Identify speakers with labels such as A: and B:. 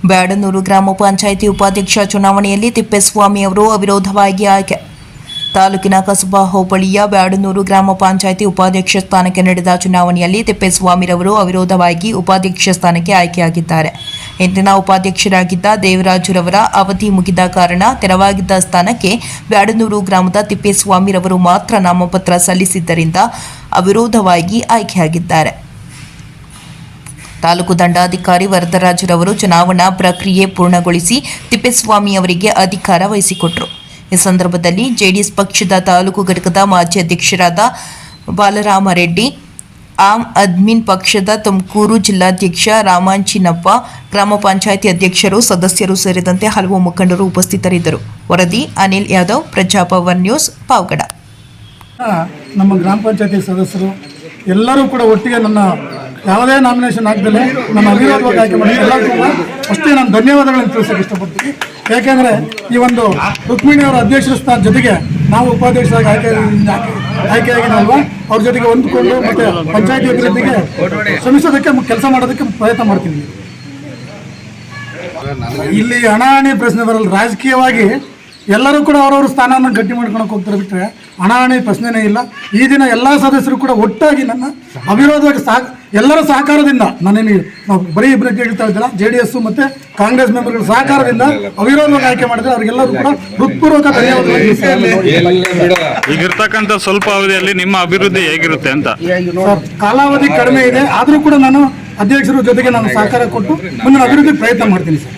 A: ಬ್ಯಾಡನೂರು ಗ್ರಾಮ ಪಂಚಾಯಿತಿ ಉಪಾಧ್ಯಕ್ಷ ಚುನಾವಣೆಯಲ್ಲಿ ತಿಪ್ಪೇಸ್ವಾಮಿ ಅವರು ಅವಿರೋಧವಾಗಿ ಆಯ್ಕೆ. ತಾಲೂಕಿನ ಕಸಬಾ ಹೋಬಳಿಯ ಬ್ಯಾಡನೂರು ಗ್ರಾಮ ಪಂಚಾಯಿತಿ ಉಪಾಧ್ಯಕ್ಷ ಸ್ಥಾನಕ್ಕೆ ನಡೆದ ಚುನಾವಣೆಯಲ್ಲಿ ತಿಪ್ಪೇಸ್ವಾಮಿರವರು ಅವಿರೋಧವಾಗಿ ಉಪಾಧ್ಯಕ್ಷ ಸ್ಥಾನಕ್ಕೆ ಆಯ್ಕೆಯಾಗಿದ್ದಾರೆ. ಹಿಂದಿನ ಉಪಾಧ್ಯಕ್ಷರಾಗಿದ್ದ ದೇವರಾಜುರವರ ಅವಧಿ ಮುಗಿದ ಕಾರಣ ತೆರವಾಗಿದ್ದ ಸ್ಥಾನಕ್ಕೆ ಬ್ಯಾಡನೂರು ಗ್ರಾಮದ ತಿಪ್ಪೇಸ್ವಾಮಿರವರು ಮಾತ್ರ ನಾಮಪತ್ರ ಸಲ್ಲಿಸಿದ್ದರಿಂದ ಅವಿರೋಧವಾಗಿ ಆಯ್ಕೆಯಾಗಿದ್ದಾರೆ. ತಾಲೂಕು ದಂಡಾಧಿಕಾರಿ ವರದರಾಜರವರು ಚುನಾವಣಾ ಪ್ರಕ್ರಿಯೆ ಪೂರ್ಣಗೊಳಿಸಿ ತಿಪ್ಪೇಸ್ವಾಮಿ ಅವರಿಗೆ ಅಧಿಕಾರ ವಹಿಸಿಕೊಟ್ಟರು. ಈ ಸಂದರ್ಭದಲ್ಲಿ ಜೆಡಿಎಸ್ ಪಕ್ಷದ ತಾಲೂಕು ಘಟಕದ ಮಾಜಿ ಅಧ್ಯಕ್ಷರಾದ ಬಾಲರಾಮರೆಡ್ಡಿ, ಆಮ್ ಆದ್ಮಿ ಪಕ್ಷದ ತುಮಕೂರು ಜಿಲ್ಲಾಧ್ಯಕ್ಷ ರಾಮಾಂಚಿನಪ್ಪ, ಗ್ರಾಮ ಪಂಚಾಯಿತಿ ಅಧ್ಯಕ್ಷರು, ಸದಸ್ಯರು ಸೇರಿದಂತೆ ಹಲವು ಮುಖಂಡರು ಉಪಸ್ಥಿತರಿದ್ದರು. ವರದಿ ಅನಿಲ್ ಯಾದವ್, ಪ್ರಜಾಭವನ್ ನ್ಯೂಸ್, ಪಾವಗಡ.
B: ನಮ್ಮ ಗ್ರಾಮ ಪಂಚಾಯತಿ ಸದಸ್ಯರು ಎಲ್ಲರೂ ಕೂಡ ಒಟ್ಟಿಗೆ ನನ್ನ ಯಾವುದೇ ನಾಮಿನೇಷನ್ ಆಗದಲ್ಲೇ ನನ್ನ ಅವಿರೋಧವಾಗಿ ಆಯ್ಕೆ ಮಾಡಿ ಎಲ್ಲರೂ ಕೂಡ ಅಷ್ಟೇ ನಾನು ಧನ್ಯವಾದಗಳನ್ನು ತಿಳಿಸೋಕೆ ಇಷ್ಟಪಡ್ತೀನಿ. ಯಾಕೆಂದರೆ ಈ ಒಂದು ರುಕ್ಮಿಣಿಯವರ ಅಧ್ಯಕ್ಷರ ಸ್ಥಾನ ಜೊತೆಗೆ ನಾವು ಉಪಾಧ್ಯಕ್ಷರಾಗಿ ಆಯ್ಕೆಯಾಗಿದ್ದಲ್ವ, ಅವ್ರ ಜೊತೆಗೆ ಹೊಂದಿಕೊಂಡು ಮತ್ತು ಪಂಚಾಯತಿ ಅಭಿವೃದ್ಧಿಗೆ ಶ್ರಮಿಸೋದಕ್ಕೆ ಕೆಲಸ ಮಾಡೋದಕ್ಕೆ ಪ್ರಯತ್ನ ಮಾಡ್ತೀನಿ. ಇಲ್ಲಿ ಹಣಾಹಣಿ ಪ್ರಶ್ನೆ ಬರಲ್ಲ. ರಾಜಕೀಯವಾಗಿ ಎಲ್ಲರೂ ಕೂಡ ಅವರವ್ರ ಸ್ಥಾನವನ್ನು ಗಟ್ಟಿ ಮಾಡ್ಕೊಳಕ್ಕೆ ಹೋಗ್ತಾರೆ, ಬಿಟ್ಟರೆ ಹಣಾಹಣಿ ಪ್ರಶ್ನೆನೇ ಇಲ್ಲ. ಈ ದಿನ ಎಲ್ಲ ಸದಸ್ಯರು ಕೂಡ ಒಟ್ಟಾಗಿ ನನ್ನ ಅವಿರೋಧವಾಗಿ ಎಲ್ಲರ ಸಹಕಾರದಿಂದ, ನಾನೇನು ಬರೀ ಇಬ್ಬರಿಗೆ ಹೇಳ್ತಾ ಇದ್ದಿಲ್ಲ, JDS ಮತ್ತು ಕಾಂಗ್ರೆಸ್ ಮೆಂಬರ್ಗಳ ಸಹಕಾರದಿಂದ ಅವಿರೋಧವಾಗಿ ಆಯ್ಕೆ ಮಾಡಿದ್ರೆ ಅವರಿಗೆಲ್ಲರೂ ಕೂಡ ಹೃತ್ಪೂರ್ವಕ ಧನ್ಯವಾದಗಳು.
C: ಈಗಿರ್ತಕ್ಕಂಥ ಸ್ವಲ್ಪ ಅವಧಿಯಲ್ಲಿ ನಿಮ್ಮ ಅಭಿವೃದ್ಧಿ ಹೇಗಿರುತ್ತೆ ಅಂತ
B: ಸರ್, ಕಾಲಾವಧಿ ಕಡಿಮೆ ಇದೆ, ಆದರೂ ಕೂಡ ನಾನು ಅಧ್ಯಕ್ಷರ ಜೊತೆಗೆ ನಾನು ಸಹಕಾರ ಕೊಟ್ಟು ಮುಂದಿನ ಅಭಿವೃದ್ಧಿ ಪ್ರಯತ್ನ ಮಾಡ್ತೀನಿ ಸರ್.